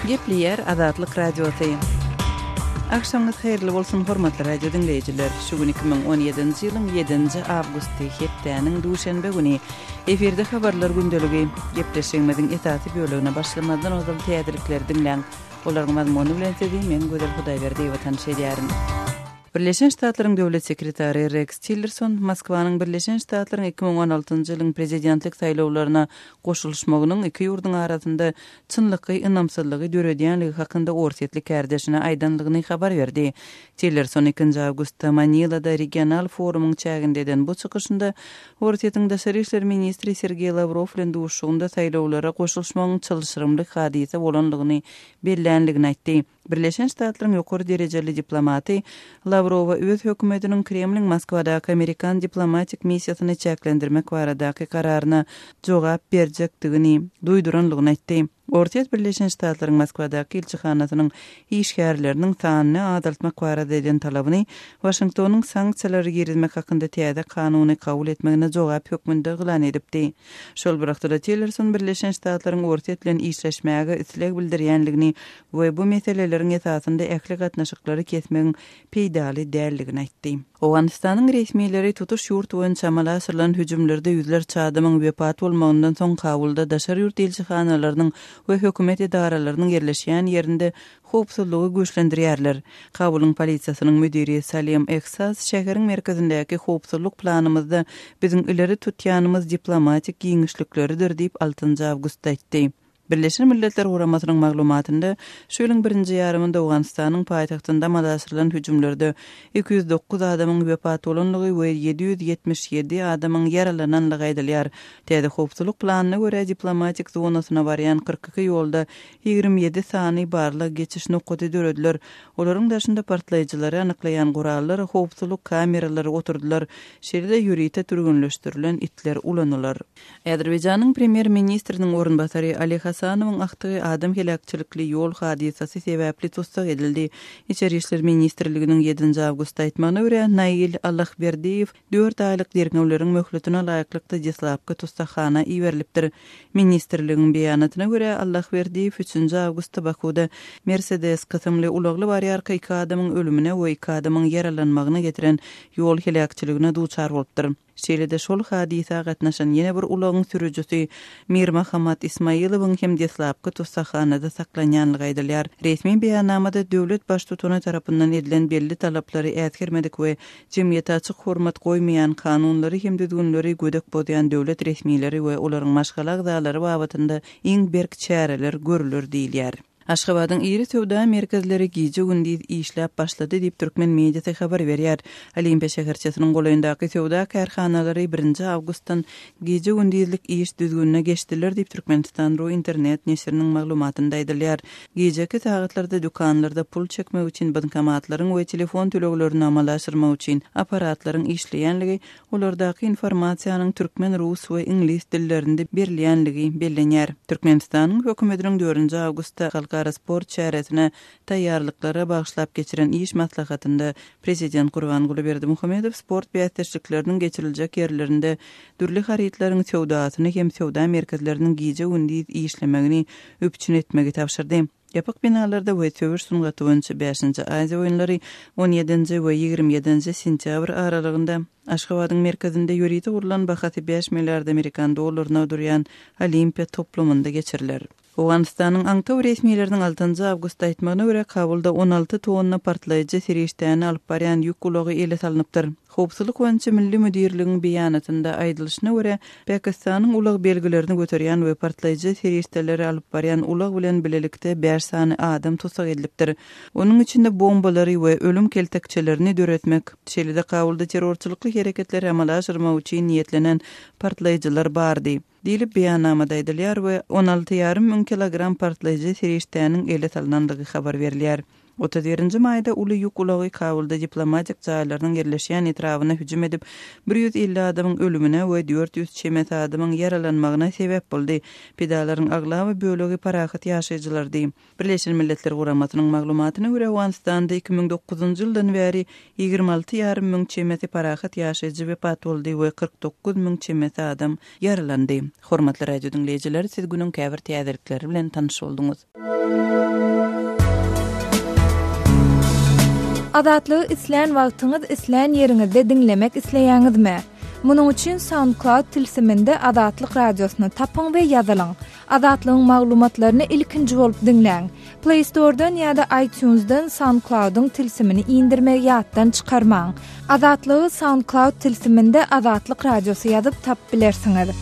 Gepleyer Azatlyk Radiosu. Akşamınız hayırlı bolsun hormatly radio dinleyijiler. Şu gün 2017-nji ýylyň 7-nji awgusty hepdeniň duşanbe güni eferde habarlar gündeligi gepleşigimiziň esasy bölügine başlamadan ozal täzelikleri dinleň. Olaryň mazmuny bilen sizin men Gözel Hudaýberdiýew tanış edýärin. Birleşen Ştatlaryň döwlet sekretary Rex Tillerson Moskwanyň Birleşen Ştatlaryň 2016-njy ýylyň prezidentlik saýlawlaryna goşulmagynyň iki ýurduň arasynda çynlyky ynamsızlygy döredýänligi hakynda ortatlyk kärdeşine aýdanlygyny habar berdi. Tillerson 2 awgustda Manilada regional forumyň çägindeden bu çykyşynda ortatyň daşary işler ministri Sergey Lavrov bilen duşugynda saýlawlara goşulmagyň çylşyrymly hadise bolanlygyny bellenligini aýtdy. Birleşen Ştatlaryň ýokary derejeli diplomaty Lavrova öz hökümetiniň Kremliň Moskwadaky Amerikan diplomatik missiýasyny çäklendirmek baradaky kararyna jogap berjekdigini duýduranlygyny aýtdy. Ortaýat Birleşen Ştatlaryň Moskwadaky elçihanasynyň işgärleriniň sanyny azaltmak barada eden talabyny Washingtonyň sanksiýalary girizmek hakynda täze kanuny kabul etmegine jogap hökmünde gylan edipdi. Şol birakda Tillerson Birleşen Ştatlaryň ortaýat bilen işleşmäge isleg bildirýänligini we bu meseleleriň esasynda ähli gatnaşyklary kesmegiň peýdaly däldigini aýtdy. Owganistanyň resmiýetleri tutuş ýurt boýunça amala asyrylan hüjümlerde ýüzlerçe adamyň wepat bolmagyndan soň Kabulda daşary ýurt elçihanalarynyň we hökümet idaralarynyň yerleşýän ýerinde howpsuzlygy güýçlendirýärler. Kabulyň polisiýasynyň müdiri Salim Eksas şäheriň merkezindäki howpsuzlyk planymyzda biziň ileri tutýanymyz diplomatik giňişlikleridir diýip 6 awgustda aýtdy. Birleşen Milletler Guramasynyň maglumatynda şu ýylyň 1-nji ýarymynda Owganistanyň paýtagtynda madaşyrylan hüjümlerde 209 adamyň wepat bolanlygy we 777 adamyň yaralananlygy aýdylýar. Täze howpsuzlyk planyna görä diplomatik zonasyna barýan 42 ýolda 27 sany barlyk geçiş nokady dörediler. Olaryň daşynda partlaýjylary anyklaýan gurallar, howpsuzlyk kameralary oturdular. Şeýle ýürite türgünleşdirilen itler ulanylar. Azerbaýjanyň premier ministriniň orunbasary Ali Hasanowyň aktygy adam helakçylykly ýol hadisasy sebäpli tutsak edildi. İçeri işler ministrliginiň 7 awgustda aýtmagyna görä Nail Allahberdiýew 4 aýlyk derňewleriň möhletine laýyklykda jeslapky tutsakana iýerilipdir. Ministrligiň beýanatyna görä Allahberdiýew 3 awgustda Bakuda Mercedes kysymly ulagly barýarka 2 adamyň ölümine we 2 adamyň yaralanmagyna getiren ýol helakçylygına duçar bolupdyr. Şeýlede şol hadisa gatnaşan ýene bir ulagyň sürüjüsi Mir Mahamat Ismailowyň hem jeslapky tutsakhanada saklanýanlygy aýdylýar. Resmi beýannamada döwlet baş tutuny tarapyndan edilen belli talaplary ätgermedik we jemgyýete açyk hormat goýmaýan kanunlary hem düzgünleri gödek bolýan döwlet resmiýetleri we olaryň maşgala agzalary babatynda iň berk çäreler görülür diýilýär. Aşgabatyň iri töwda merkezleri gije gündüz işläp başlady diýip türkmen mediýasy habar berýär. Olimpiýa şäherçesiniň goýundaky töwda karhanalary 1 awgustdan gije gündüzlik iş düzgünine geçdiler diýip Türkmenistan ro internet neşriniň maglumatynda aýdylýar. Gijeki sagatlarda dükanlarda pul çekmek üçin bankomatlaryň we telefon töleglerini amalaşdyrmak üçin aparatlaryň işleýänligi, olardaky informasiýanyň türkmen, rus we ingliz dillerinde berilýänligi bellenýär. Türkmenistanyň hökümetiniň 4 awgustda sport çäresine taýýarlyklara bagşlap geçiren iş maslahatynda Prezident Gurbanguly Berdimuhamedow sport beýatçylyklarının geçiriljek ýerlerinde dürli haritlaryň töwdasyny hem töwda merkezleriniň gije gündüz işlemegini öpçün etmegi tapşyrdy. Yapık binalarda we töwür sungaty boýunça 5-nji Aziýa oýunlary 17-nji we 27-nji sentýabr aralygynda Aşgabatyň merkezinde ýürüýte urulan bahasy 5 milliard Amerikan dollaryna durýan Olimpiýa toplumynda geçiriler. Owganistanyň Aňtaw resmiýetleriniň 6 awgustda aýtmagyna görä Kabulda 16 tonna partlaýjy serişdäni alyp barýan ýük ulagy ele salynypdyr. Howpsuzlyk boýunça milli müdirligiň beýanatynda aýdylyşyna görä Pakistanyň ulag belgilerini göterýän we partlaýjy serişdeleri alyp barýan ulag bilen bilelikde 5 sany adam tutsak edilipdir. Onuň içinde bombalary we ölüm keltekçelerini döretmek, şeýle-de Kabulda terrorçylykly hereketleri amala aşyrmak üçin niýetlenen partlaýjylar bardy. Diýilip beýannamada aýdylýar we 16,5 ming kilogram partlaýjy serişdäniň ele salynanlygy habar berilýär. 31 maýda uly ýük ulagy Kabulda diplomatik jaýlarynyň yerleşýän etrawyna hüjüm edip 150 adamyň ölümine we 400 çemet adamyň yaralanmagyna sebäp boldy. Pedalaryň aglawy bölegi parahat ýaşaýjylar diýip Birleşen Milletler Guramasynyň maglumatyna görä Owganistanda 2009-njy ýyldan bäri 26,5 ming çemeti parahat ýaşaýjy wepat boldy we 49 ming çemet adam yaralandy. Hormatly radio dinleýijiler, siz günüň käbir täzelikleri bilen tanyş boldunuz. Adatlygy isleýän wagtyňyz isleýän ýeriňizde dinlemek isleýäňizmi? Munuň üçin SoundCloud tilsiminde Adatlyk radiosyny tapyň we ýazylyň. Adatlygyň maglumatlaryny ilkinji bolup dinleň. Play Store'dan ýa-da iTunes'dan SoundCloud'un tilsimini indirmek ýatdan çykarmaň. Adatlygy SoundCloud tilsiminde Adatlyk radiosy ýazyp tap bilersiňiz.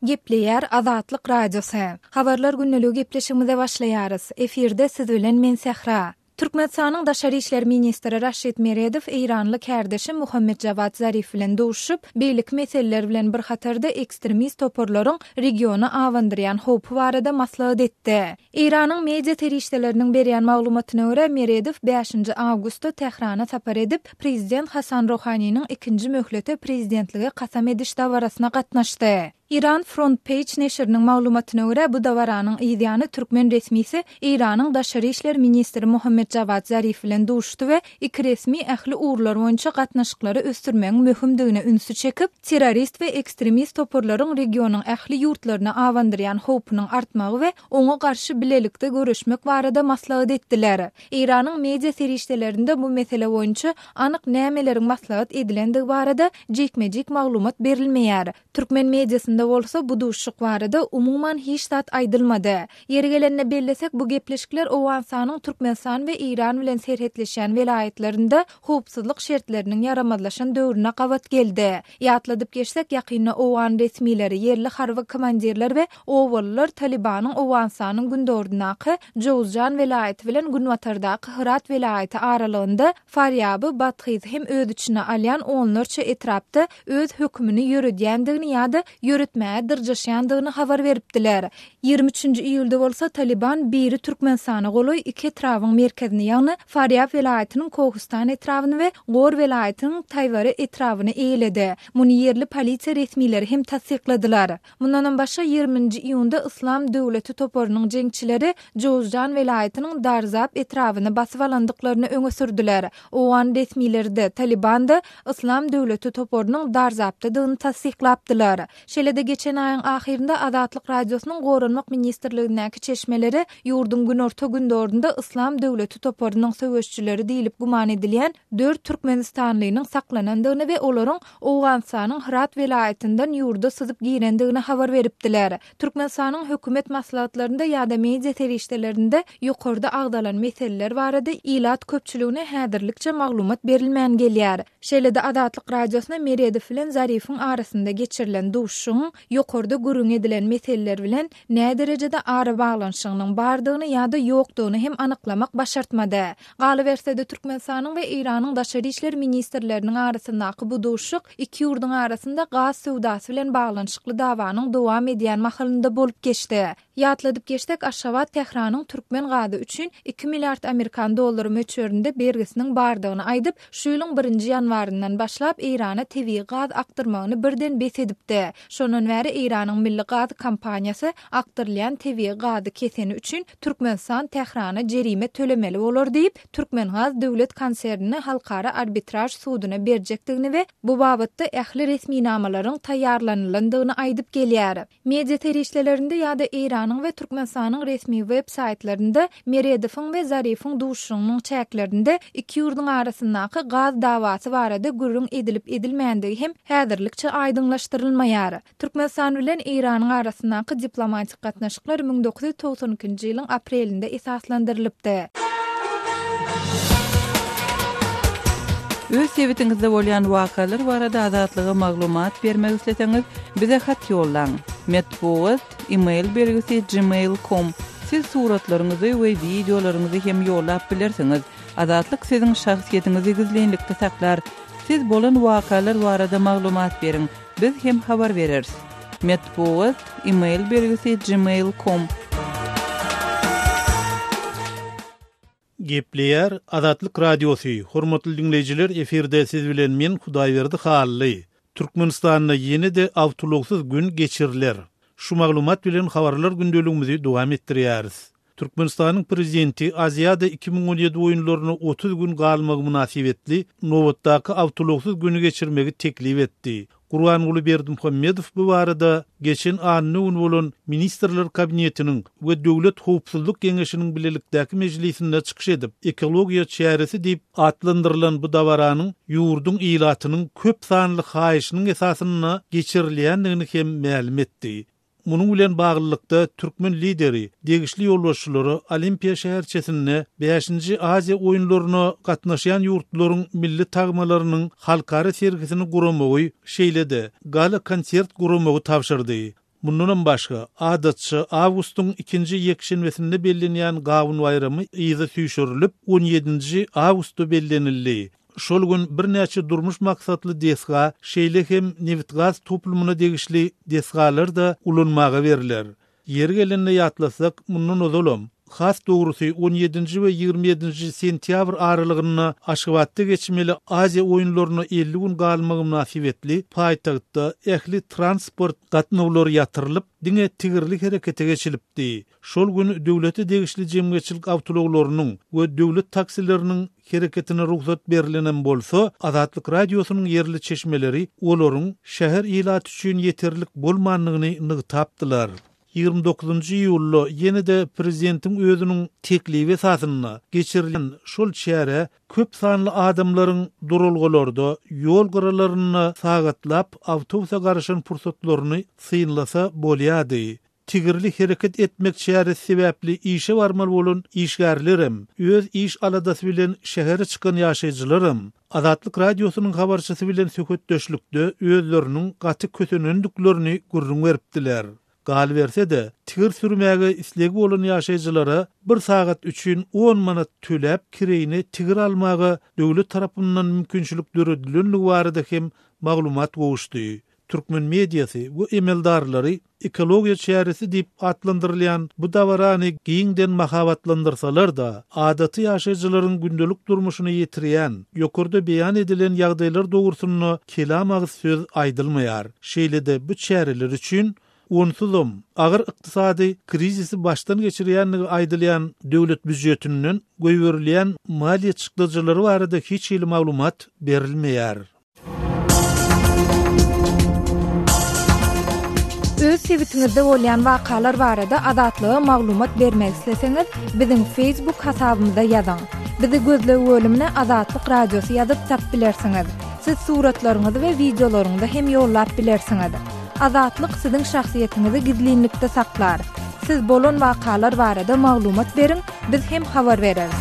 Gepleýär Adatlyk radiosy. Habarlar günneligi gepleşigimize başlaýarys. Efirde siz bilen men Sehra. Türkmenistanyň Daşary işler ministri Raşid Meredow Eýranly kärdeşi Muhammed Javad Zarif bilen duşup, beýlik meseleler bilen bir hatarda ekstremist toporlaryň regiona awandyrýan howpy barada maslahat etdi. Eýranyň media terişdeleriniň berýän maglumatyna görä Meredow 5 awgustda Tehrana sapar edip, prezident Hasan Rohanynyň ikinji möhlete prezidentlige kasam ediş dawarasyna gatnaşdy. İran Front Page neşriniň maglumatyna görä bu dawaranyň ýa-da Türkmen resmisi Eýranyň Daşary işler ministri Muhammed Javad Zarif bilen duşdy we iki resmi ähli uğurlar boýunça gatnaşyklary ösdürmegiň möhümdigine ünsü çekip, terrorist we ekstremist toporlaryň regionyň ähli ýurtlaryna awandyrýan howpynyň artmagy we oňa garşy bilelikde görüşmek barada maslahat etdiler. Eýranyň media serişdelerinde bu mesele boýunça anyk nämeleriň maslahat edilendigi barada jekmejek maglumat berilmeýär. Türkmen mediasynda bolsa bu duşuk barada umuman hiç zat aýdylmady. Ýeri gelenine bellesek bu gepleşikler Owensanyň Türkmenistan we Eýran bilen serhetleşen velayetlerinde howpsuzlyk şertleriniň ýaramazlaşan döwrüne gabat geldi. Ýatladyp geçsek ýakynda Owan resmileri, yerli harby komandirler we owallar Talibanyň Owensanyň gündordunaky Jowzjan velayeti bilen Günwatardaky Hyrat velayeti aralygynda Faryaby Bathyz hem öz içine alýan onlarça etrapda öz hökmüni ýürüdýändigini ýa-da ýürütmäge dyrjaşýandygyny habar beripdiler. 23 iýulda bolsa Taliban biri Türkmenistana goly iki etrawyň merkezini ýagny Faryab velayetiniň Kohistan etrawyny we Gor velayetiniň Taýwary etrawyny eýledi. Muny yerli polisiýa resmileri hem tasdikladylar. Mundan başga 20 iýunda Islam döwleti toporunyň jeňçileri Jowzjan velayetiniň Darzab etrawyny basyp alandyklaryny öňe sürdiler. Owan resmileri de Talibanda Islam döwleti toporunyň Darzabdadygyny tasdiklapdylar. Şeýle-de geçen aýyň ahyrynda Adatlyk radiosynyň Gorunmak ministrligindäki çeşmeleri ýurdun günorta gündorunda Islam döwleti toporunyň söwüşçileri diýilip guman edilýän 4 Türkmenistanlynyň saklanandygyny we olaryň Owensanyň Hyrat velayetinden ýurda syzyp girendigini habar beripdiler. Türkmenistanyň hökümet maslahatlarynda ýa-da media terişdelerinde ýokarda agdalan meseleler barada ilat köpçüligine häzirlikçe maglumat berilmän gelýär. Şeýle-de Adatlyk radiosyna Meredow bilen Zarifiň arasynda geçirilen duşuň ýokarda gürüň edilen meseleler bilen näme derejede ara baglanşygynyň bardygyny ýa-da ýokdugyny hem anyklamak başartmady. Galybersede Türkmenistanyň we Eýranyň Daşary işler ministrleriniň arasyndaky bu duşuk iki ýurduň arasynda gaz sowdasy bilen baglanşykly dawanyň dowam edýän mahalynda bolup geçdi. Ýatladyp geçsek Aşgabat Tehranyň Türkmen gazy üçin 2 milliard Amerikan dollary möçberinde bergisiniň bardygyny aýdyp, şu ýylyň 1 ýanwaryndan başlap Eýrana tebii gaz akdyrmagyny birden besedipdi. Şondan bäri Eýranyň milli gaz kompaniýasy akdyrylýan tebii gazy keseni üçin Türkmenistan Tehrana jerime tölemeli bolar diýip, Türkmengaz döwlet konsernini halkara arbitraj sudyna berjekdigini we bu babatda ähli resmi namalaryň taýýarlanylandygyny aýdyp gelýär. Media terişdelerinde ýa-da Eýranyň we Türkmenistanyň resmi web saytlarynda Meredowyň we Zarifiň duşugynyň çäklerinde iki ýurduň arasyndaky gaz dawasy barada gürüň edilip edilmäändigi hem häzirlikçe aýdyňlaşdyrylmaýar. Türkmenistan bilen Eýranyň arasyndaky diplomatik gatnaşyklar 1992-nji ýylyň aprelinde esaslandyrylypdy. Öz sebitiňizde bolýan wakalar barada adatlyga maglumat bermek isleseňiz, bize hat ýollaň. Metbuat e-mail belgisi gmail.com. Siz suratlaryňyzy we videolaryňyzy hem ýollap bilersiňiz. Adatlyk siziň şahsiýetiniňizi gizlenlikde saklar. Siz bolan wakalar barada maglumat beriň. Biz hem habar bereriz. Metbuat e-mail belgisi gmail.com. Gepleýär Adatlyk radiosy. Hormatly dinleýijiler, eferde siz bilen men Hudaýberdi Hally. Türkmenistanda ýene-de awtologsyz gün geçiriler. Şu maglumat bilen habarlar gündeligimizi dowam etdirýäris. Türkmenistanyň prezidenti Aziýada 2017 oýunlaryny 30 gün galmagy münasibetli Nowatdaky awtologsyz günü geçirmegi teklip etdi. Gurbanuly Berdimuhammedow bu barada geçen anny bolan Ministrler Kabinetiniň we Döwlet Howpsuzlyk Geňeşiniň bilelikdäki mejlisinde çykyş edip ekologiýa çäresi diýip atlandyrylan bu dawaranyň ýurdun ilatynyň köp sanly haýyşynyň esasyna geçirilýändigini hem ma'lum etdi. Munun bilen baglykda türkmen lideri, degişli ýolbaşçylary Olimpiya şäherçesinde 5-nji Aziýa oýunlaryna gatnaşýan ýurtlaryň milli tagmalarynyň halkara sergisini guramagy şeýlede gala konsert guramagy tapşyrdy. Mundan başga adatçy awgustyň 2-nji ýekşenbesinde bellenýän gawun bayramy ýyza süýşürilip 17-nji awgustda bellenildi. Şol gün bir näçe durmuş maksatly desga, şeýle hem Newitgaz toplumuna degişli desgalar da ulanmaga beriler. Ýeri gelende ýatlasak, mundan ozalam. Has dogrusy 17-nji we 27-nji sentýabr aralygyna Aşgabatda geçmeli Aziýa oýunlaryna 50 gün galmagy münasibetli paýtagtda ähli transport gatnawlary ýatyrylyp, diňe tigirlik herekete geçilipdi. Şol gün döwlete degişli jemgyýetçilik awtologlarynyň we döwlet taksileriniň hereketine ruhsat berilenen bolsa, Azatlyk radiosynyň yerli çeşmeleri olaryň şäher ilaty üçin ýeterlik bolmanlygyny nygtapdylar. 29-njy ýulda ýene-de prezidentiň özüniň teklibi esasyna geçirilen şol şähere köp sanly adamlaryň durulgalarda ýol gyralaryny sagatlap awtobusa garaşan pursatlaryny synlasa bolýady. Tigirli hereket etmek şäher sebäpli işe barmal bolan işgärlerim, öz iş aladasy bilen şähere çykan ýaşaýjylarym Azatlyk radiosynyň habarçysy bilen söhbetdeşlikde özleriniň gaty kösenendiklerini gurrun beripdiler. Gal verse de tigir sürmäge islegi bolan ýaşaýjylara 1 sagat üçin 10 manat töläp kireýini tigir almagy döwlet tarapyndan mümkinçilik döredilenligi barada hem maglumat gowuşdy. Türkmen mediýasy bu emeldarlary ekologiýa çäresi diýip atlandyrylýan bu dawarany giňden mahabatlandyrsalar da adaty ýaşaýjylaryň gündelik durmuşyny ýetirýän, ýokurda beýan edilen ýagdaýlar dogrusyna kelam agyz söz aýdylmaýar. Şeýle-de bu çäreler üçin onsuzum agyr ykdysady krizisi başdan geçirýänligi aýdylýan döwlet büdjetinden goýberilýän maliýe çykdyjylary barada hiç ýyly maglumat berilmeýär. Öz sebitiňizde bolýan wakalar barada adatlyga maglumat bermek isleseňiz, biziň Facebook hasabymyzda ýazyň. Bizi gözlegi bölümine Azatlyk Radiosy ýazyp tap bilersiňiz. Siz suratlaryňyzy we videolaryňyzy hem ýollap bilersiňiz. Azatlyk siziň şahsiýetiniňizi gizlinlikde saklar. Siz bolan wakalar barada maglumat beriň, biz hem habar bereriz.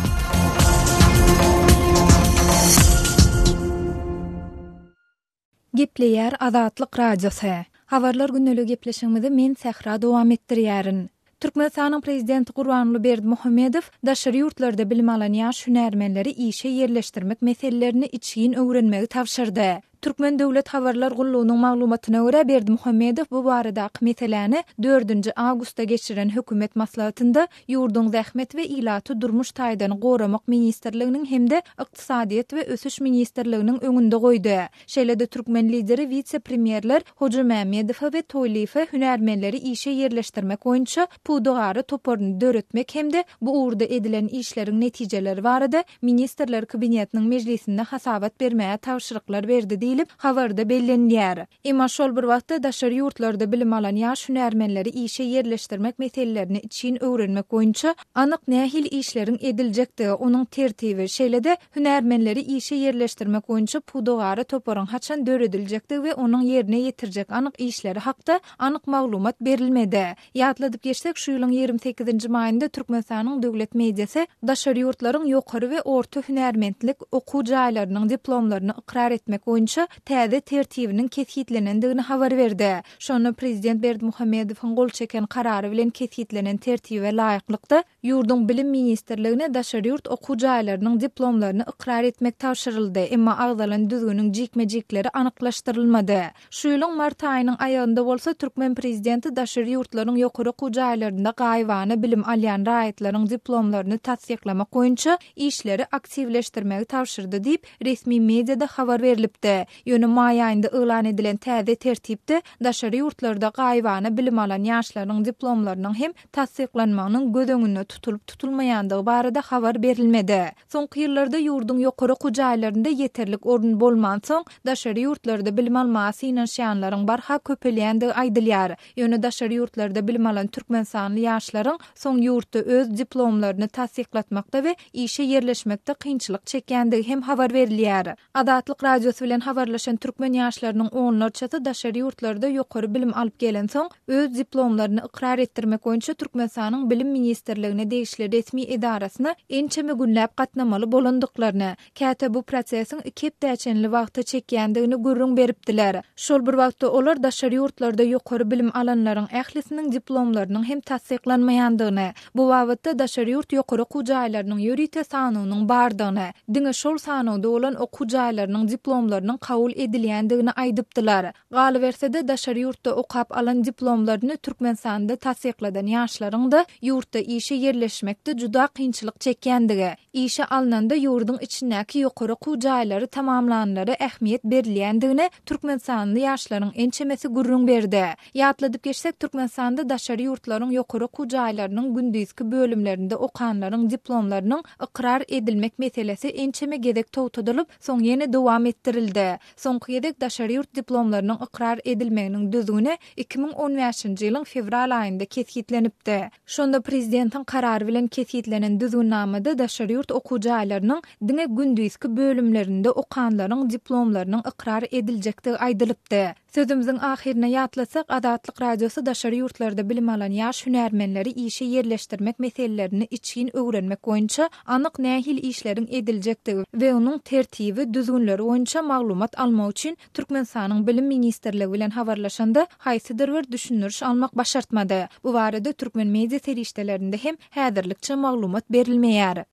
Gepleýär Azatlyk Radiosy. Habarlar günneligi gepleşigimizi men Sähra dowam etdirýärin. Türkmenistanyň prezidenti Gurbanuly Berdimuhammedow daşary ýurtlarda bilim alan ýaş hünärmenleri işe yerleşdirmek meselelerini içgin öwrenmegi tapşyrdy. Türkmen Döwlet Habarlar Gullugynyň maglumatyna görä Berdimuhammedow bu baradaky meseleni 4-nji awgustda geçiren hökümet maslahatynda ýurdun zähmet we ilaty durmuş taýdany goramak ministrliginiň hemde ykdysadyýet we ösüş ministrliginiň öňünde goýdy. Şeýle-de türkmen lideri vice-premierler Hoca Mämmedow we Toýlyfa hünärmenleri işe yerleşdirmek boýunça pudugary toporny döretmek hemde bu uğurda edilen işleriň netijeleri barada ministrler kabinetiniň mejlisinde hasabat bermäge tawşyryklar berdi habarda bellenýär. Emma şol bir wagtda daşary ýurtlarda bilim alan ýaş hünärmenleri işe yerleşdirmek meselelerini için öwrenmek boýunça anyk nähil işleriň ediljekdigi, onuň tertibi, şeýle-de hünärmenleri işe yerleşdirmek boýunça pudugary toporyň haçan dörediljekdigi we onuň ýerine ýetirjek anyk işleri hakda anyk maglumat berilmedi. Ýatladyp geçsek, şu ýylyň 28-nji maýynda Türkmenistanyň döwlet mediýasy daşary ýurtlaryň ýokary we orta hünärmentlik okuw jaýlarynyň diplomlaryny ikrar etmek boýunça täze tertibiniň kesitlenendigini habar berdi. Şonu prezident Berdimuhammedowyň gol çeken karary bilen kesitlenen tertibe laýyklykda ýurdun bilim ministrligine daşary ýurt okuw jaýlarynyň diplomlaryny ikrar etmek tawşyryldy, emma agdalan düzgünüň jikmejikleri anyklaşdyrylmady. Şu ýylyň mart aýynyň aýagynda bolsa Türkmen prezidenti daşary ýurtlaryň ýokary okuw jaýlarynda gaýwany bilim alýan raýatlaryň diplomlaryny tasdiklamak boýunça işleri aktivleşdirmegi tawşyrdy diýip resmi mediada habar berilipdi. Ýöne may aýynda elan edilen täze tertipde daşary ýurtlarda gaýbana bilim alan ýaşlaryň diplomlarynyň hem tasdiklanmagynyň göz öňünde tutulup tutulmaýandygy barada habar berilmedi. Soňky ýyllarda ýurdun ýokary kujaýlarynda ýeterlik orun bolman soň daşary ýurtlarda bilim almasy ýanşanlaryň barha köpelýändigi aýdylýar. Ýöne daşary ýurtlarda bilim alan türkmen sanly ýaşlaryň soň ýurtda öz diplomlaryny tasdiklatmakda we işe yerleşmekde kynçylyk çekýändigi hem habar berilýär. Adatlyk radiosu bilen habarlaşan türkmen ýaşlarynyň onlarçasy daşary ýurtlarda ýokary bilim alyp gelen soň öz diplomlaryny ikrar etdirmek boýunça Türkmenistanyň bilim ministrligine degişli resmi edarasyna ençeme günläp gatnamaly bolandyklaryny, käte bu prosesiň 2 hepdäçenli wagtda çekýändigini gurrun beripdiler. Şol bir wagtda olar daşary ýurtlarda ýokary bilim alanlaryň ählisiniň diplomlarynyň hem tasdiklanmaýandygyny, bu wagtda daşary ýurt ýokary okujaýlarynyň ýörite sanynyň bardygyny, diňe şol sanyda olan okujaýlarynyň diplomlarynyň kabul edilýändigini aýdypdylar. Galybersede daşary ýurtda okap alan diplomlaryny Türkmenistanda tasdikladan ýaşlaryň da ýurtda işe yerleşmekde juda kynçylyk çekýändigi, işe alnanda ýurdun içindäki ýokary okujaýlary tamamlananlara ähmiýet berilýändigini Türkmenistanly ýaşlaryň ençemesi gurrun berdi. Ýatladyp geçsek Türkmenistanda daşary ýurtlaryň ýokary okujaýlarynyň gündüzki bölümlerinde okanlaryň diplomlarynyň ikrar edilmek meselesi ençeme gedek towtudylyp soň ýene dowam etdirildi. Soňky gedek daşary ýurt diplomlarynyň ikrar edilmeginiň düzgüne 2015-nji ýylyň fevral aýynda kesgitlenipdi. Şonda prezidentiň karary bilen kesgitlenen düzgünnamada daşary ýurt okujaýlarynyň diňe gündüzki bölümlerinde okanlaryň diplomlarynyň ikrar ediljekdigi aýdylypdy. Sözümüziň ahirine ýatlasak, Adatlyk radiosu daşary ýurtlarda bilim alan ýaş hünärmenleri işe yerleşdirmek meselelerini için öwrenmek boýunça anyk nähil işleriň ediljekdigi we onuň tertibi, düzgünleri boýunça maglumat almak üçin Türkmenistanyň bilim ministrligi bilen habarlaşanda haýsydyr bir düşünürüş almak başartmady. Bu barada türkmen media serişdelerinde hem häzirlikçe maglumat berilmeýär.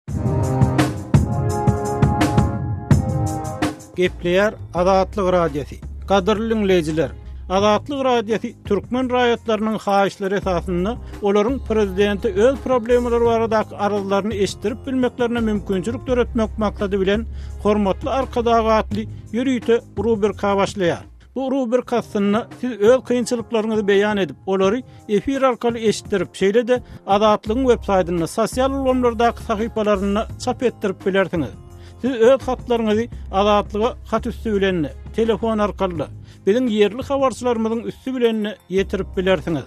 Gepleýär Adatlyk radiosu. Gadyrly dinleýijiler, Adatlyk radiosu türkmen raýatlarynyň haýyşlary esasynda olaryň prezidenti öz problemleri baradaky arzularyny eşitdirip bilmeklerine mümkinçilik töretmek maksady bilen hormatly arkadagatly ýürüýte rubrika başlaýar. Bu rubrikasyny siz öz kynçylyklaryňyzy beýan edip, olary efir arkaly eşitdirip, şeýle-de Adatlygyň web-saýtyna, sosial ulanlardaky sahypalaryna çap etdirip bilersiňiz. Siz öz hatlaryňyzy Adatlyga hat üstü bilen, telefon arkaly biziň ýerli habarçylarymyzyň üstü bilen ýetirip bilersiňiz.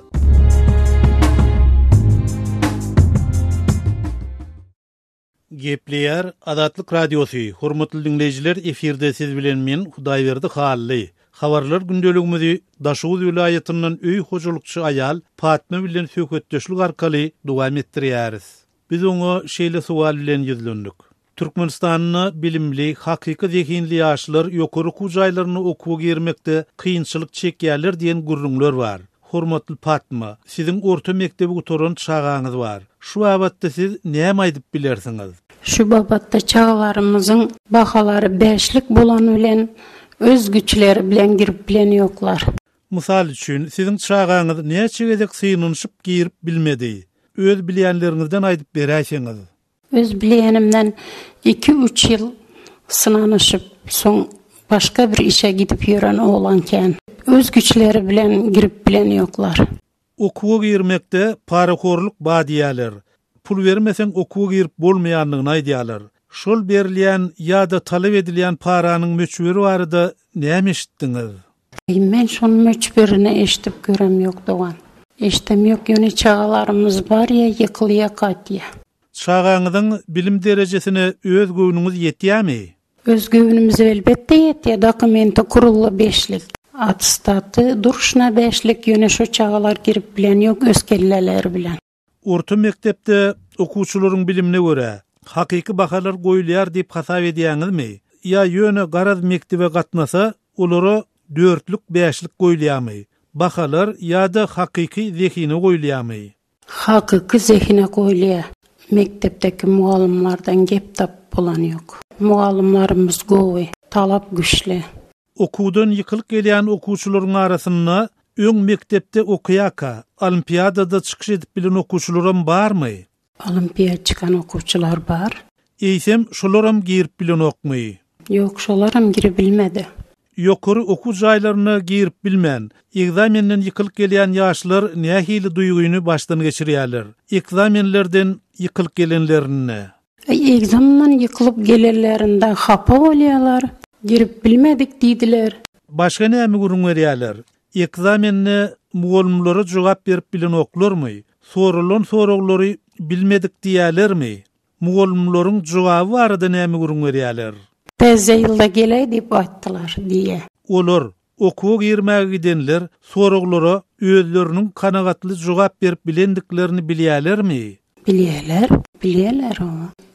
Gepleýär Adatlyk radiosu. Hormatly dinleýijiler, efirde siz bilen men Hudaýberdi Hally. Habarlar gündeligimizi Daşoğuz vilayatynyň öý hojulukçy aýal Fatma bilen söhbetdeşlik arkaly dowam etdirýäris. Biz oňa şeýle suwal bilen ýüzlendik. Türkmenistanyň bilimli, hakyky zehinli ýaşlar ýokary kujaýlaryny okuwga girmekde kynçylyk çekýärler diýen gurrunlar bar. Hormatly Fatma, siziň orta mektebi gutoran çağaňyz bar. Şu abatda siz näme aýdyp bilersiňiz? Şu babatda çağalarymyzyň bahalary 5lik bolan bilen öz güçleri bilen girip bilen ýoklar. Mysal üçin siziň çağaňyz näçegedek synanyşyp girip bilmedi? Öz bilýänleriňizden aýdyp berýäsiňiz. Öz bilýänimden 2-3 ýyl sınanyşyp, soň başga bir işe gidip ýören oglanken öz güçleri bilen girip bilen ýoklar. Okuwga girmekde parakorluk badiýalar. Pul bermeseň okuwga girip bolmaýanlygyny aýdýalar. Şol berilýän ýa-da talap edilýän paranyň möçberi barada näme eşitdiňiz? Men şonuň möçberini eşitip görem ýok dogan. Eşitem ýok, ýöne çağalarymyz bar ýa ýykylýa gatýa. Çağaňyzyň bilim derejesine öz göwnüňiz ýetýärmi? Öz göwnümiz elbetde ýetýär. Dokumenti kurully 5lik. Atestaty duruşna 5lik, ýöne şo çağalar girip bilen ýok öz kelleleri bilen. Orta mektepde okuwçylaryň bilimine görä hakyky bahalar goýulýar diýip hasap edýäňizmi? Ýa ýöne garaz mektebe gatnasa olary 4lik 5lik goýulýarmy? Bahalar ýa-da hakyky zehine goýulýarmy? Hakyky zehine goýulýar. Mektepdeki mugallimlardan gep tap bolan ýok. Mugallimlarymyz gowy, talap güçli. Okuwdan ýykylyp gelýän okuwçylaryň arasynda öň mektepde okuýaka, olimpiadada çykyş edip bilen okuwçylarym barmy? Olimpiada çıkan okuwçylar bar. Eýsem şolaram girip bilen okmy? Ýok, şolaram girip bilmedi. Ýokary oku jaýlaryna girip bilmän, egzamenden ýykylyp gelýän ýaşlar nähili duýguny başdan geçirýärler. Egzamenlerden ýykylyp gelenlerini. Egzamdan ýykylyp gelenlerinde hapa bolýarlar, girip bilmedik diýdiler. Başga näme gurun berýärler? Egzamenni mugallimlere jogap berip bilen oklarmy? Sorulan soraglary bilmedik diýerlermi? Mugallimlaryň jogaby barada näme gurun berýärler? Teze ýylda geley diýip aýtdylar diýe. Olar okuwa girmäge gidenler soraglara özleriniň kanagatly jogap berip bilendiklerini bilýärlermi? Bilýärler.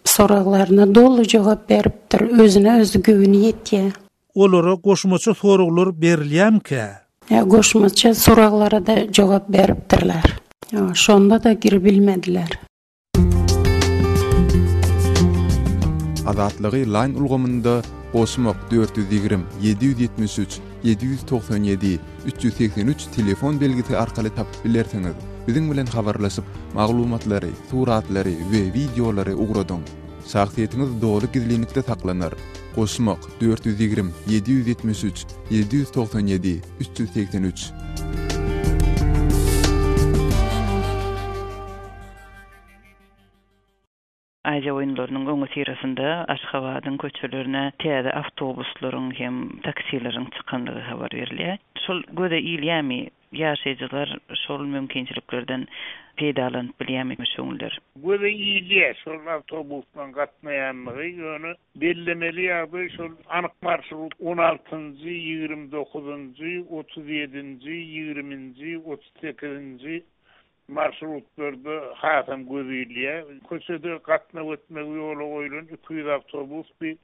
Soraglaryna dolu jogap beripdir, özüne özü güweni ýetýär. Olara goşmaça soraglar berilýärmi? Goşmaça soraglara da jogap beripdirler. Şonda da girip bilmediler. Azatlygy line ulgamynda Osmok 420 773 797 383 telefon belgisi arkaly tapyp bilersiňiz. Biziň bilen habarlaşyp maglumatlary, suratlary we videolary ugradyň. Şahsiýetiňiz dogry gizlilikde saklanır. Osmok 420 773 797 383. Aýja oýunlarynyň öňü sirasynda Aşgabatyň köçelerine täze awtobuslaryň hem taksilerin çykandygy habar berilýär. Şol göze ilýämi ýaşaýjylar şol mümkinçiliklerden peýdalanyp bilýärmi şoňlar? Göze ilýär şol awtobusdan gatnaýanlygy ýöne bellemeli ýa-da şol anyk marşrut 16-njy, 29-njy, 37-nji, 20-nji, 38-nji marşrutlarda hatam gözüylüye. Köşede gatnap etmek ýoly goýulan 200 awtobus bir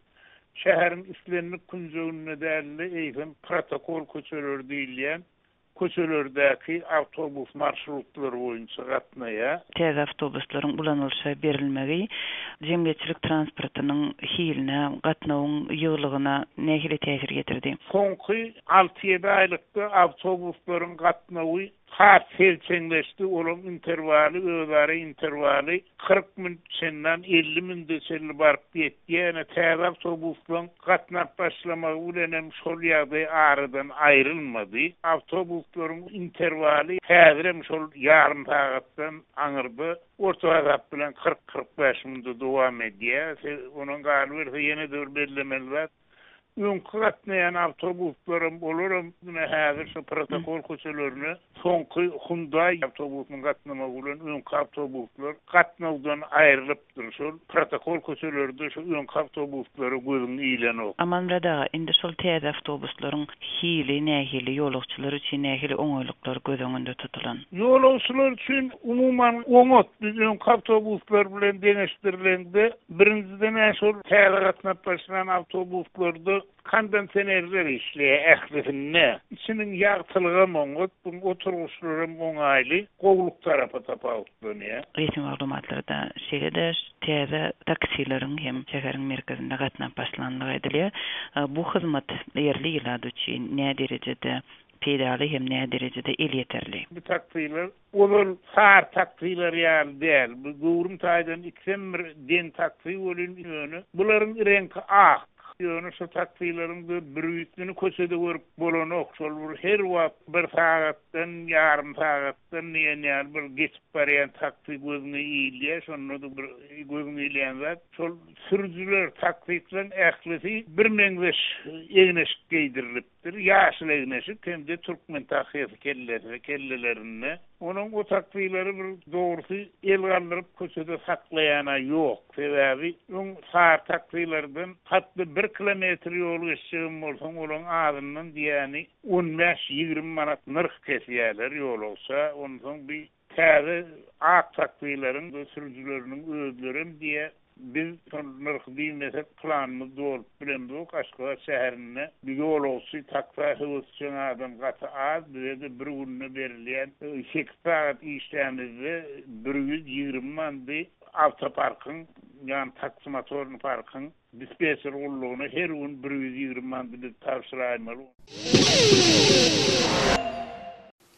şäherin islenlik künjegine däli eýsem protokol köçeler diýilýän köçelerdäki awtobus marşrutlary boýunça gatnaýa. Täze awtobuslaryň ulanylşy berilmegi jemgyýetçilik transportynyň hiline, gatnawyň ýyglygyna nähili täsir getirdi? Soňky 6-7 aýlykda awtobuslaryň gatnawy hat selçengleşdi, olan intervaly, özleri intervaly 40 minutdan 50 minutça barıp ýetdi. Ýa-ni täze awtobuslan gatnap başlamagy bilen şol ýagdaý aradan aýrylmady. Awtobuslaryň intervaly häzirem şol ýarym sagatdan aňyrdy. Orta wagt bilen 40-45 minut dowam edýär. Onuň galy ýene bellemeli Öňkü gatnaýan awtobuslarym bolaram, mine häzir şu protokol köçelerini soňky Hyundai awtobusynyň gatnamagy bilen öňkü awtobuslar gatnawdan aýrylypdyr. Şol protokol köçelerinde şu öňkü awtobuslary gözüňe ilenok. Amanrada indi şol täze awtobuslaryň hili, nähili ýolagçylar üçin nähili oňaýlyklar göz öňünde tutulan. Ýolagçylar üçin umuman oňat öňkü awtobuslar bilen deňeşdirilende birinciden şol täze gatnap başlanan awtobuslarda kondensenerler işleýär ählisinde. İçiniň ýagtylygy moňat, bu oturuşlary moňaýly, gowluk tarapy tapawdynýar. Resmi maglumatlarda şeýle täze taksileriň hem şäheriniň merkezinde gatnap başlandygy aýdylýar. Bu hyzmat ýerli ýylady üçin näme derejede peýdaly hem näme derejede el ýeterli? Bu taksiler, olar sar taksiler ýaly däl. Bu gowrum taýdan iksemir den taksi bolan ýöne. Bularyň rengi ak. Ýöne şu taksilerin bir ýütüni köçede görüp bolanok. Şol her wagt bir sagatdan, ýarym sagatdan näme bir geçip barýan taksi gözüne iýilýär. Şonu da bir gözüne iýilýän zat. Şol sürüjüler taksilerin ählisi bir meňzeş egneşik giydirilipdir. Ýaşyl egneşik hem-de türkmen taksisi kellelerini. Onuň o taksileri bir dogrusu el galdyryp köçede saklaýana ýok. Sebäbi öň sar taksilerden hatda 1 kilometr ýol geçýän bolsaň olaň adyndan diýäni 15-20 manat nyrk kesýärler ýol olsa, ondan bir täze ak taksilerin sürüjüleriniň özlerim diýe biz nyrk diýmesek planymyz dolup bilen bu Aşgabat şäherine bir ýol olsa taksi howsçyň adam gaty az bir günne berilýän 8 saat işlemizde 120 mandy avtoparkyň ýani taksi motoryny parkyň dispenser ullugyny her gün 120 mandy tapşyraýmaly.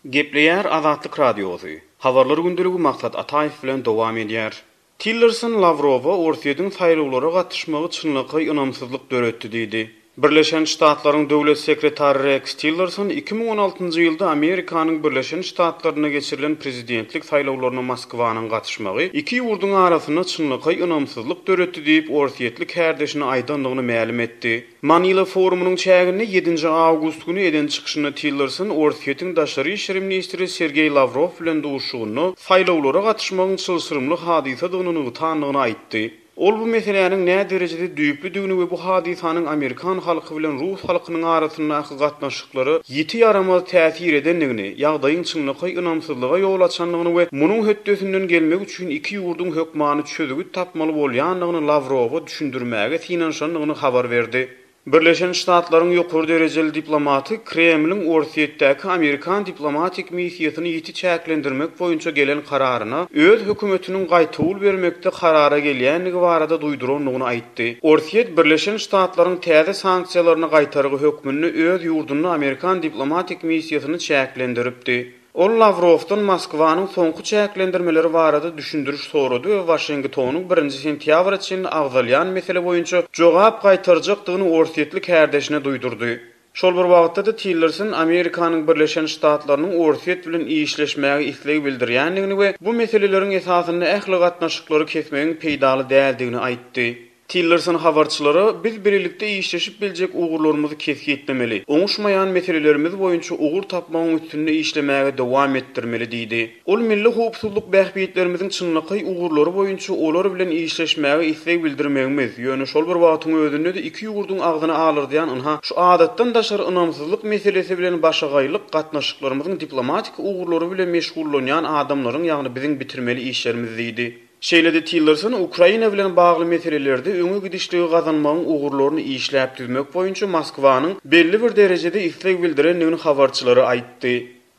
Gepleýär Azatlyk radiosu. Habarlar gündeligi maksat Ataýew bilen dowam edýär. Tillerson Lavrowa Orsiýetin saýlawlara gatnaşmagy çynlygy ynamsyzlyk döretdi diýdi. Birleşen Ştatlaryň döwlet sekretary Rex Tillerson 2016-njy ýylda Amerikanyň Birleşen Ştatlaryna geçirilen prezidentlik saýlawlaryna Moskwanyň gatnaşmagy iki ýurduň arasyna çynlyky ynamsyzlyk döretdi diýip orsiýetlik härdeşine aýdanlygyny ma'lum etdi. Manila forumunyň çägini 7 awgust güni eden çykyşyny Tillerson orsiýetiň daşary işler ministri Sergey Lavrov bilen duşugyny saýlawlara gatnaşmagyň çylsyrymly hadisa dygyny tanlygyny aýtdy. Ol bu meseleniň näme derejede düýpligini we bu hadisanyň Amerikan halky bilen Rus halkynyň arasyndaky gatnaşyklary ýeti ýaramaz täsir edenligini, ýagdaýyň çynlyky ynamsyzlyga ýol açanlygyny we munyň hötdesinden gelmek üçin iki ýurduň hökmany çözügi tapmaly bolýanlygyny Lavrowa düşündirmäge synanşanlygyny habar berdi. Birleşen Ştatlaryň ýokary derejeli diplomaty Kremliň orsiýetdäki Amerikan diplomatik missiýasyny ýeti çäklendirmek boýunça gelen kararyna öz hökümetiniň gaýtawul bermekde karara gelýänligi barada duýduranlygyny aýtdy. Orsiýet Birleşen Ştatlaryň täze sanksiýalaryny gaýtargy hökmüni öz ýurdunda Amerikan diplomatik missiýasyny çäklendiripdi. Ol Lavrovdan Moskwanyň soňky çäklendirmeleri barada düşündiriş sorady we Washingtonyň 1-nji sentýabr üçin agzalýan mesele boýunça jogap gaýtarjakdygyny orsiýetlik härdeşine duýdurdy. Şol bir wagtda da Tillerson Amerikanyň Birleşen Ştatlarynyň orsiýet bilen işleşmäge isleg bildirýänligini we bu meseleleriň esasynda ähli gatnaşyklary kesmegiň peýdaly däldigini aýtdy. Tillerson habarçylary biz birlikde işleşip biljek ugurlarymyzy kesgitlemeli. Oňuşmaýan meselelerimiz boýunça ugur tapmagyň üstünde işlemäge dowam etdirmeli diýdi. Ol milli howpsuzlyk bähbitlerimiziň çynlyky ugurlary boýunça olar bilen işleşmäge isleg bildirmegimiz ýöne şol bir wagtyň özünde de iki ýurduň agdyny alyrdyýan ynha şu adatdan daşar ynamsyzlyk meselesi bilen başagaýlyk gatnaşyklarymyzyň diplomatik ugurlary bilen meşgullanýan adamlaryň ýagny biziň bitirmeli işlerimiz diýdi. Şeýlede Tillerson Ukraina bilen bagly meselelerde öňe gidişligi gazanmagyň ugurlaryny işläp düzmek boýunça Moskwanyň belli bir derejede isleg bildirenligini habarçylary aýtdy.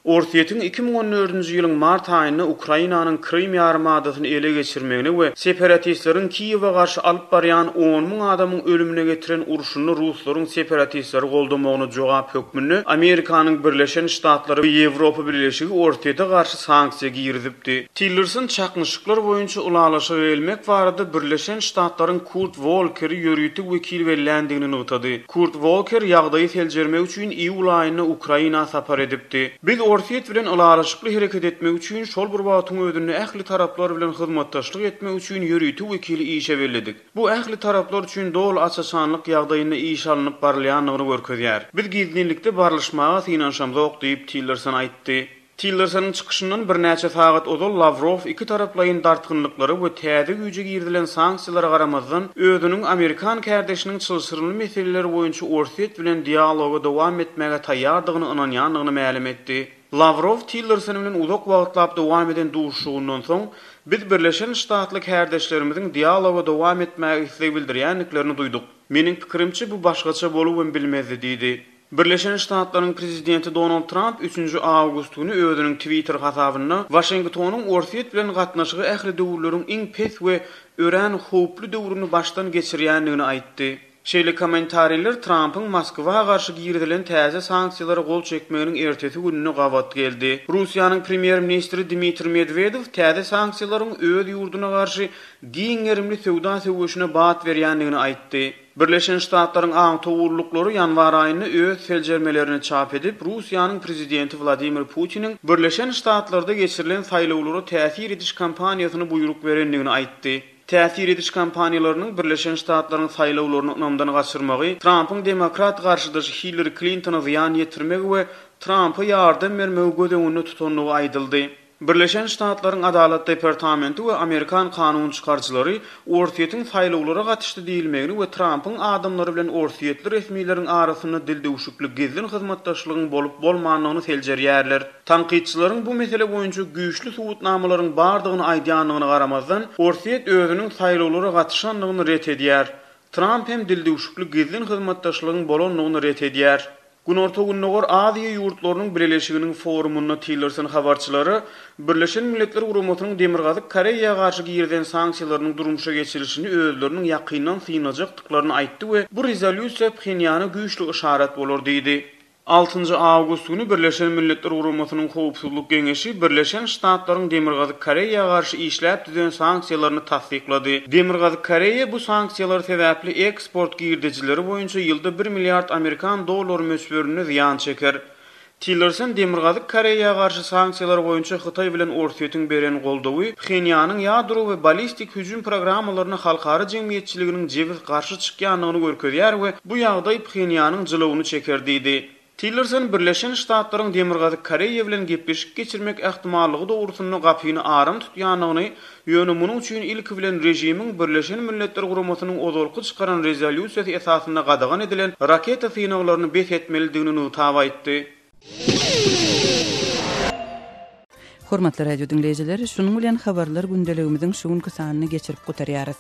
Orsiýetiň 2014-nji ýylyň mart aýynda Ukrainanyň Krym ýarymadasyny ele geçirmegini we separatistleriň Kiýewe garşy alyp barýan 10.000 adamyň ölümine getiren uruşyny Ruslaryň separatistleri goldamagyny jogap hökmüni Amerikanyň Birleşen Ştatlary we Ýewropa Birleşigi orsiýete garşy sanksiýa girdipdi. Tillerson çaknyşyklar boýunça ulalaşa gelmek barada Birleşen Ştatlaryň Kurt Volker'i ýörüýtik wekil beländigini nutady. Kurt Volker ýagdaýy seljermek üçin iýul aýyna Ukraina sapar edipdi. Biz orsiýet bilen ulalaşykly hereket etmek üçin şol bir wagtyň özünde ähli taraplar bilen hyzmatdaşlyk etmek üçin ýörüýtik wekili işe belledik. Bu ähli taraplar üçin dol açaçanlyk ýagdaýyna iş alanyp barylýanlygyny görkezýär. Biz gizlinlikde barlaşmaga synanşamyk diýip Tillerson aýtdy. Tillerson'ın çıkışından bir näçe sagat ozal Lavrov iki taraplayın dartgınlıkları we täze güýje girilen sanksiýalara garamazdan özüniň Amerikan kärdeşiniň çylsyrly meseleleri boýunça orsiýet bilen dialoga dowam etmäge taýýardygyny ynanýanlygyny ma'lum etdi. Lavrov Tillerson bilen uzak wagtlap dowam eden duşugundan soň biz Birleşen Ştatlyk härdeşlerimiziň dialoga dowam etmäge isleg bildirýänliklerini duýduk. Meniň pikirimçe bu başgaça bolup bilmezdi diýdi. Birleşen Ştatlaryň prezidenti Donald Trump 3 awgust güni özüniň Twitter hasabyna Washingtonyň orsiýet bilen gatnaşygy ähli döwürleriň iň pes we ören howply döwrüni başdan geçirýänligini aýtdy. Şeýle kommentariler Trump'yň Moskwa garşy girilen täze sanksiýalara gol çekmeginiň ertesi gününe gabat geldi. Russiýanyň premier ministri Dmitry Medvedew täze sanksiýalaryň öz ýurduna garşy giňerimli sowda söwüşine bat berýänligini aýtdy. Birleşen Ştatlaryň aň towurluklary ýanwar aýyny öz seljermelerini çap edip Russiýanyň prezidenti Vladimir Putiniň Birleşen Ştatlarda geçirilen saýlawlara täsir ediş kampaniýasyny buyruk berenligini aýtdy. Täsir ediş kampaniýalarynyň Birleşen Ştatlaryň saýlawlaryny ynamdan gaçyrmagy, Trump'yň demokrat garşydaşy Hillary Clinton'a ziýan ýetirmegi we Trump'a ýardam bermegi gödegini tutanlygy aýdyldy. Birleşen Ştatlaryň Adalet Departamenti we Amerikan kanun çykarjylary orsiýetiň saýlawlara gatışdy diýilmegini we Trump'yň adamlary bilen orsiýetli resmiýetleriň arasynda dildewşiklik gezgin hyzmatdaşlygyň bolup bolmanlygyny seljerýärler. Tanqidçilaryň bu mesele boýunça güýçli subutnamalaryň bardygyny aýdýanlygyna garamazdan orsiýet özüniň saýlawlara gatışanlygyny ret edýär. Trump hem dildewşiklik gezgin hyzmatdaşlygyň bolanlygyny ret edýär. Gün ortagunogor Aziýa ýurtlarynyň birleşiginiň forumunda Tillerson habarçylary Birleşen Milletler Guramatynyň Demirgazyk Koreýa garşy girilen sanksiýalarynyň durmuşa geçirilişini özleriniň ýakyndan synajakdyklaryny aýtdy we bu rezolýusiýa Pxenyana güýçli işaret bolar diýdi. 6 awgust günü Birleşen Milletler Guramasynyň Howpsuzlyk Geňeşi Birleşen Ştatlaryň Demirgazy Koreýaga garşy işläp düzen sanksiýalaryny tasdiklady. Demirgazy Koreýa bu sanksiýalar sebäpli eksport girdijileri boýunça ýylda 1 milliard Amerikan dollary mösberine ziýan çeker. Tillerson Demirgazy Koreýaga garşy sanksiýalar boýunça Hytaý bilen Orsetň beren goldawy Pxenýanyň ýadro we ballistik hüjüm programmalaryna halkara jemgyýetçiliginiň jebir garşy çykýanlygyny görkezýär we bu ýagdaý Pxenýanyň jylawyny çeker diýdi. Tillerson Birleşen Ştatlaryň Demirgazy Koreýa bilen gepleşik geçirmek ähtimallygy dogrusyny gapyny arym tutýanlygyny ýöne munyň üçin ilki bilen rejimiň Birleşen Milletler Guramasynyň ozalky çykaran rezolýusiýasy esasyna gadagan edilen raketa synaklaryny bes etmelidigini taýip aýtdy. Hormatly radio dinleýijiler, şunuň bilen habarlar gündeligimiziň şu günkü sanyny geçirip gutarýarys.